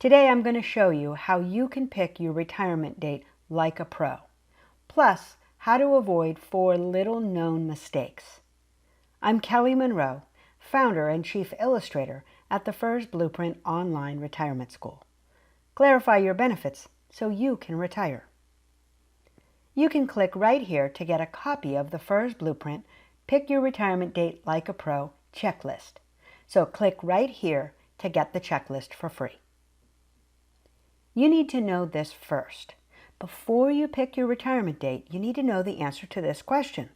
Today I'm going to show you how you can pick your retirement date like a pro, plus how to avoid 4 little-known mistakes. I'm Kelly Monroe, founder and chief illustrator at the FERS Blueprint Online Retirement School. Clarify your benefits so you can retire. You can click right here to get a copy of the FERS Blueprint Pick Your Retirement Date Like a Pro checklist. So click right here to get the checklist for free. You need to know this first. Before you pick your retirement date, you need to know the answer to this question.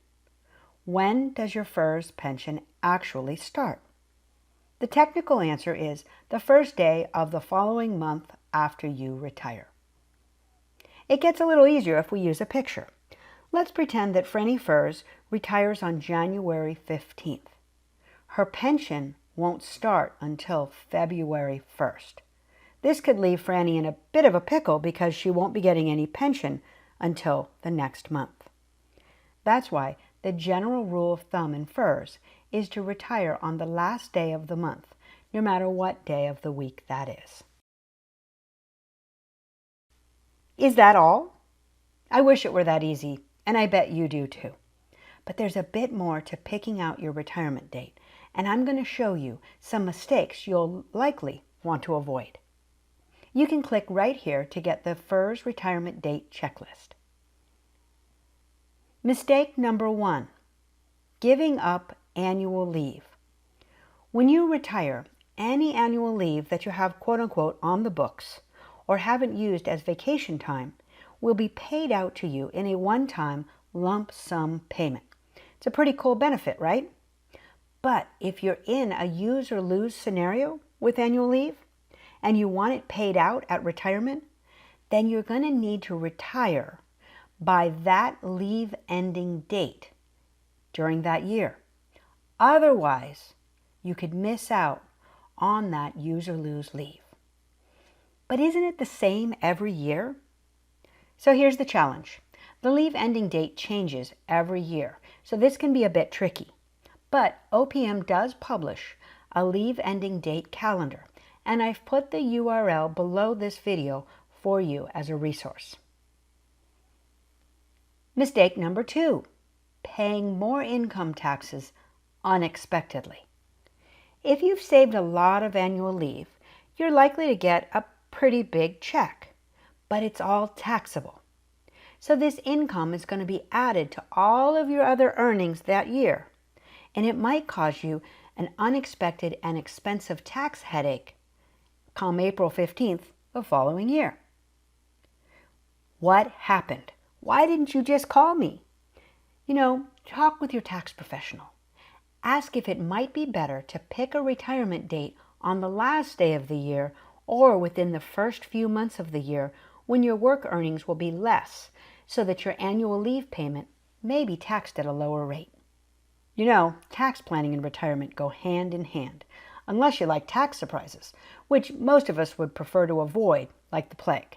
When does your FERS pension actually start? The technical answer is the first day of the following month after you retire. It gets a little easier if we use a picture. Let's pretend that Franny FERS retires on January 15th. Her pension won't start until February 1st. This could leave Franny in a bit of a pickle because she won't be getting any pension until the next month. That's why the general rule of thumb in FERS is to retire on the last day of the month, no matter what day of the week that is. Is that all? I wish it were that easy, and I bet you do too. But there's a bit more to picking out your retirement date, and I'm going to show you some mistakes you'll likely want to avoid. You can click right here to get the FERS retirement date checklist. Mistake number 1, giving up annual leave. When you retire, any annual leave that you have quote-unquote on the books or haven't used as vacation time will be paid out to you in a one-time lump sum payment. It's a pretty cool benefit, right? But if you're in a use or lose scenario with annual leave, and you want it paid out at retirement, then you're going to need to retire by that leave ending date during that year. Otherwise, you could miss out on that use or lose leave. But isn't it the same every year? So here's the challenge. The leave ending date changes every year, so this can be a bit tricky. But OPM does publish a leave ending date calendar, and I've put the URL below this video for you as a resource. Mistake number 2, paying more income taxes unexpectedly. If you've saved a lot of annual leave, you're likely to get a pretty big check, but it's all taxable. So this income is going to be added to all of your other earnings that year, and it might cause you an unexpected and expensive tax headache come April 15th the following year. What happened? Why didn't you just call me? Talk with your tax professional. Ask if it might be better to pick a retirement date on the last day of the year or within the first few months of the year when your work earnings will be less, so that your annual leave payment may be taxed at a lower rate. Tax planning and retirement go hand in hand, unless you like tax surprises, which most of us would prefer to avoid like the plague.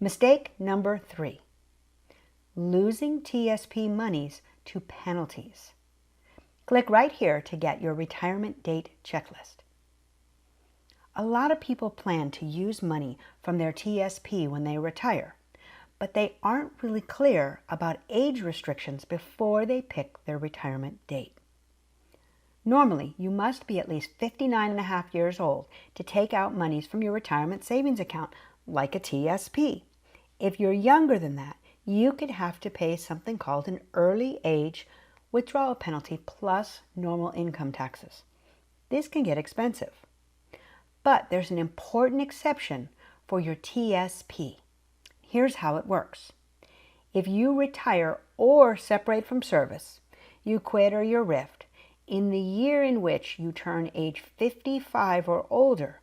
Mistake number 3, losing TSP monies to penalties. Click right here to get your retirement date checklist. A lot of people plan to use money from their TSP when they retire, but they aren't really clear about age restrictions before they pick their retirement date. Normally, you must be at least 59.5 years old to take out monies from your retirement savings account, like a TSP. If you're younger than that, you could have to pay something called an early age withdrawal penalty plus normal income taxes. This can get expensive. But there's an important exception for your TSP. Here's how it works. If you retire or separate from service, you quit or you're RIF'd, in the year in which you turn age 55 or older,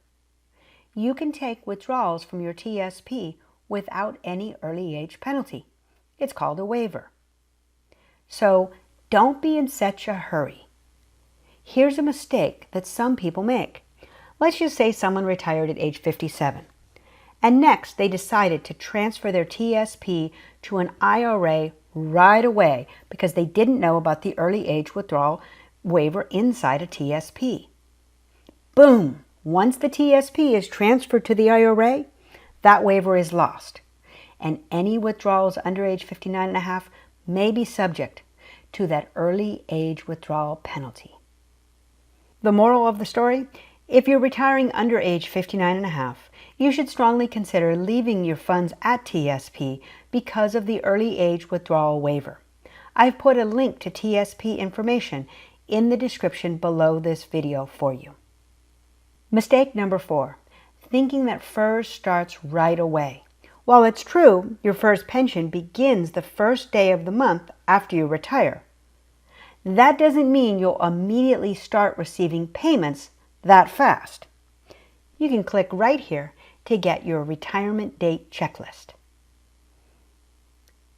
you can take withdrawals from your TSP without any early age penalty. It's called a waiver. So don't be in such a hurry. Here's a mistake that some people make. Let's just say someone retired at age 57, and next they decided to transfer their TSP to an IRA right away because they didn't know about the early age withdrawal waiver inside a TSP. Boom! Once the TSP is transferred to the IRA, that waiver is lost, and any withdrawals under age 59.5 may be subject to that early age withdrawal penalty. The moral of the story: if you're retiring under age 59.5, you should strongly consider leaving your funds at TSP because of the early age withdrawal waiver. I've put a link to TSP information in the description below this video for you. Mistake number 4, thinking that FERS starts right away. While it's true, your FERS pension begins the first day of the month after you retire, that doesn't mean you'll immediately start receiving payments that fast. You can click right here to get your retirement date checklist.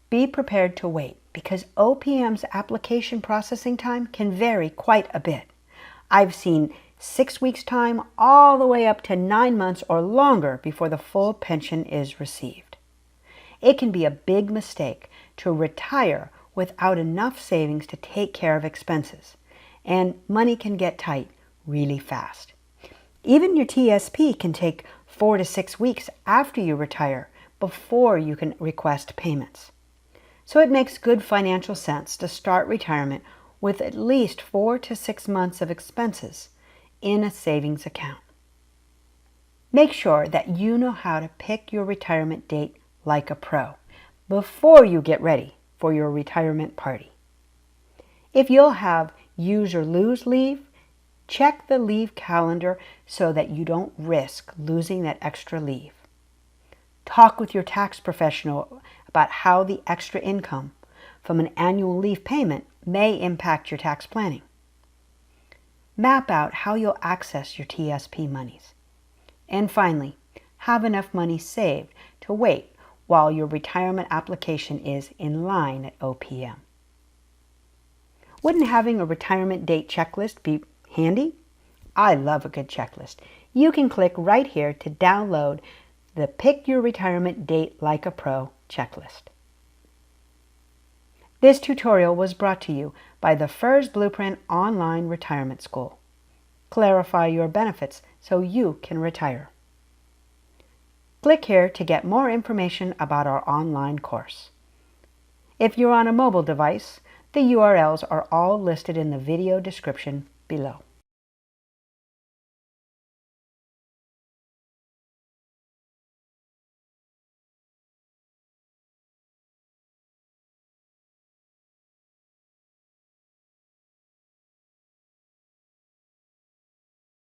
Be prepared to wait because OPM's application processing time can vary quite a bit. I've seen 6 weeks time all the way up to 9 months or longer before the full pension is received. It can be a big mistake to retire without enough savings to take care of expenses, and money can get tight really fast. Even your TSP can take 4 to 6 weeks after you retire before you can request payments. So it makes good financial sense to start retirement with at least 4 to 6 months of expenses in a savings account. Make sure that you know how to pick your retirement date like a pro before you get ready for your retirement party. If you'll have use or lose leave, check the leave calendar so that you don't risk losing that extra leave. Talk with your tax professional about how the extra income from an annual leave payment may impact your tax planning. Map out how you'll access your TSP monies. And finally, have enough money saved to wait while your retirement application is in line at OPM. Wouldn't having a retirement date checklist be handy? I love a good checklist. You can click right here to download the Pick Your Retirement Date Like a Pro checklist. This tutorial was brought to you by the FERS Blueprint Online Retirement School. Clarify your benefits so you can retire. Click here to get more information about our online course. If you're on a mobile device, the URLs are all listed in the video description below.